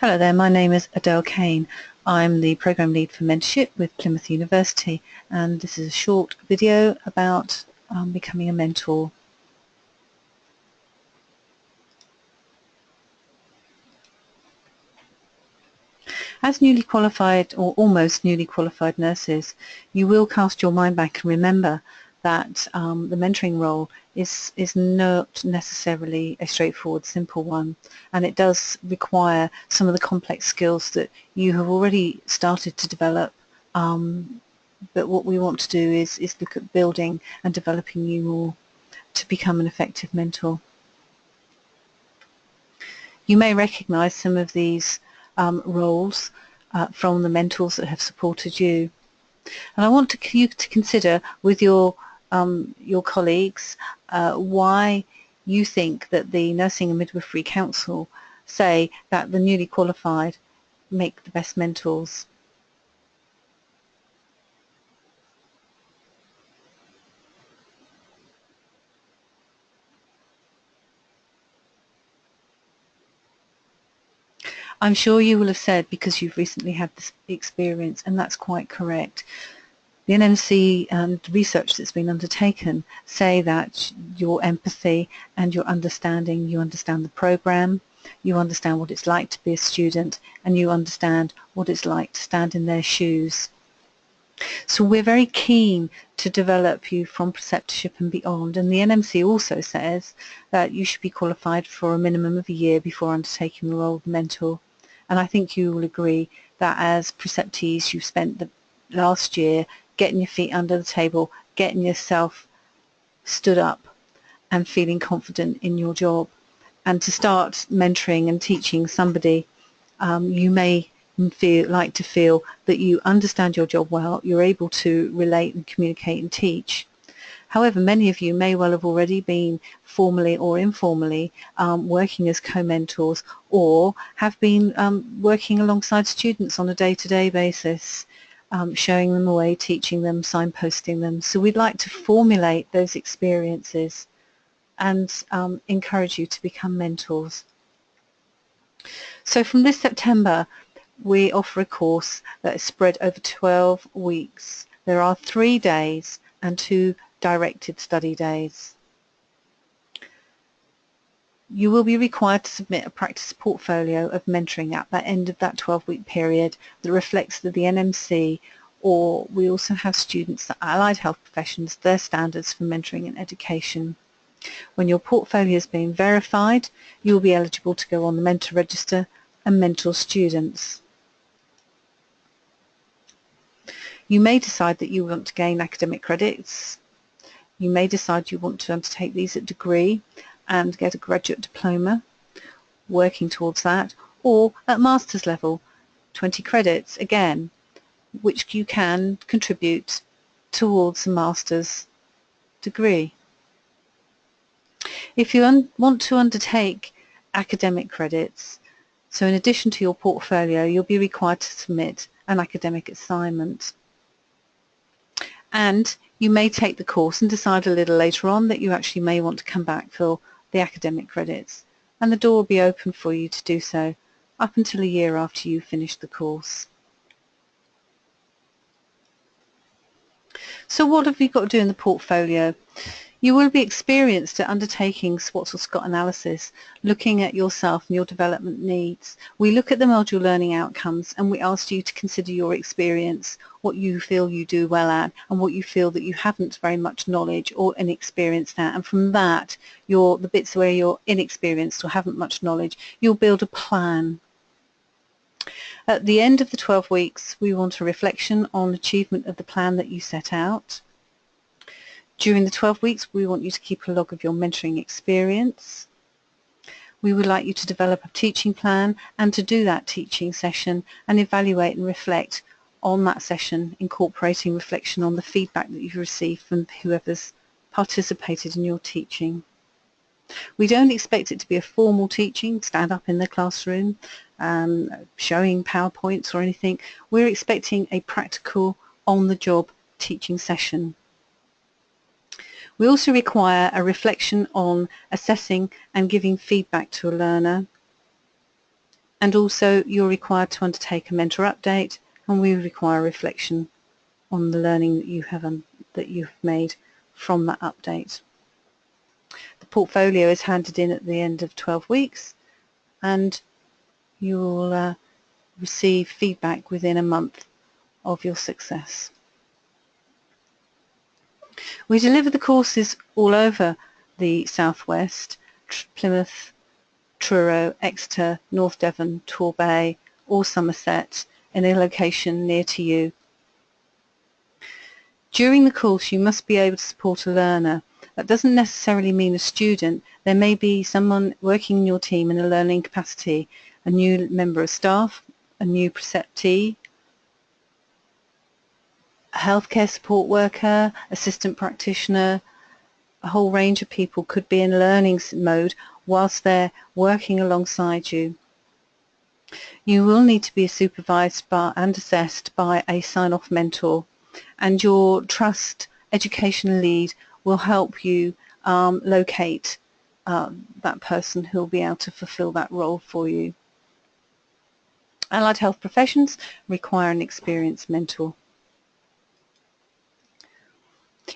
Hello there, my name is Adele Kane. I'm the Programme Lead for Mentorship with Plymouth University, and this is a short video about becoming a mentor. As newly qualified or almost newly qualified nurses, you will cast your mind back and remember that the mentoring role is not necessarily a straightforward, simple one, and it does require some of the complex skills that you have already started to develop. But what we want to do is look at building and developing you more to become an effective mentor. You may recognise some of these roles from the mentors that have supported you. And I want you to consider with your colleagues why you think that the Nursing and Midwifery Council say that the newly qualified make the best mentors. I'm sure you will have said because you've recently had this experience, and that's quite correct. The NMC and research that's been undertaken say that your empathy and your understanding, you understand the programme, you understand what it's like to be a student, and you understand what it's like to stand in their shoes. So we're very keen to develop you from preceptorship and beyond, and the NMC also says that you should be qualified for a minimum of a year before undertaking the role of mentor. And I think you will agree that as preceptees you've spent the last year getting your feet under the table, getting yourself stood up and feeling confident in your job. And to start mentoring and teaching somebody, you may like to feel that you understand your job well, you're able to relate and communicate and teach. However, many of you may well have already been formally or informally working as co-mentors, or have been working alongside students on a day-to-day basis, showing them the way, teaching them, signposting them. So we'd like to formulate those experiences and encourage you to become mentors. So from this September, we offer a course that is spread over 12 weeks. There are 3 days and 2 directed study days. You will be required to submit a practice portfolio of mentoring at the end of that 12-week period that reflects the NMC, or we also have students at allied health professions, their standards for mentoring and education. When your portfolio has been verified, you will be eligible to go on the mentor register and mentor students. You may decide that you want to gain academic credits. You may decide you want to undertake these at degree and get a graduate diploma, working towards that, or at master's level, 20 credits again, which you can contribute towards a master's degree. If you want to undertake academic credits, so in addition to your portfolio, you'll be required to submit an academic assignment. And you may take the course and decide a little later on that you actually may want to come back for the academic credits, and the door will be open for you to do so up until a year after you finish the course. So what have you got to do in the portfolio? You will be experienced at undertaking SWOT/SCOT analysis, looking at yourself and your development needs. We look at the module learning outcomes and we ask you to consider your experience, what you feel you do well at and what you feel that you haven't very much knowledge or inexperienced at. And from that, the bits where you're inexperienced or haven't much knowledge, you'll build a plan. At the end of the 12 weeks, we want a reflection on achievement of the plan that you set out. During the 12 weeks, we want you to keep a log of your mentoring experience. We would like you to develop a teaching plan and to do that teaching session and evaluate and reflect on that session, incorporating reflection on the feedback that you've received from whoever's participated in your teaching. We don't expect it to be a formal teaching, stand up in the classroom, showing PowerPoints or anything. We're expecting a practical, on-the-job teaching session. We also require a reflection on assessing and giving feedback to a learner. and also you're required to undertake a mentor update, and we require reflection on the learning that you've made from that update. The portfolio is handed in at the end of 12 weeks, and you'll receive feedback within a month of your success. We deliver the courses all over the Southwest, Plymouth, Truro, Exeter, North Devon, Torbay, or Somerset, in a location near to you. During the course you must be able to support a learner. That doesn't necessarily mean a student. There may be someone working in your team in a learning capacity, a new member of staff, a new preceptee, a healthcare support worker, assistant practitioner. A whole range of people could be in learning mode whilst they're working alongside you. You will need to be supervised and assessed by a sign-off mentor, and your trust education lead will help you locate that person who will be able to fulfill that role for you. Allied health professions require an experienced mentor.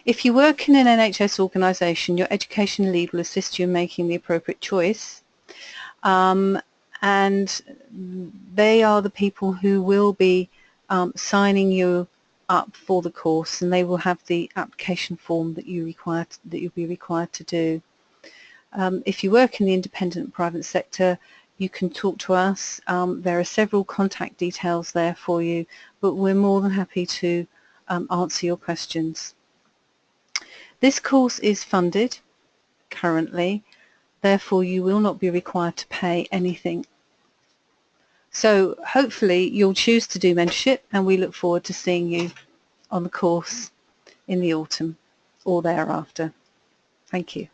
If you work in an NHS organisation, your education lead will assist you in making the appropriate choice, and they are the people who will be signing you up for the course, and they will have the application form that you'll be required to do. If you work in the independent private sector, you can talk to us. There are several contact details there for you, but we're more than happy to answer your questions. This course is funded currently, therefore you will not be required to pay anything. So hopefully you'll choose to do mentorship, and we look forward to seeing you on the course in the autumn or thereafter. Thank you.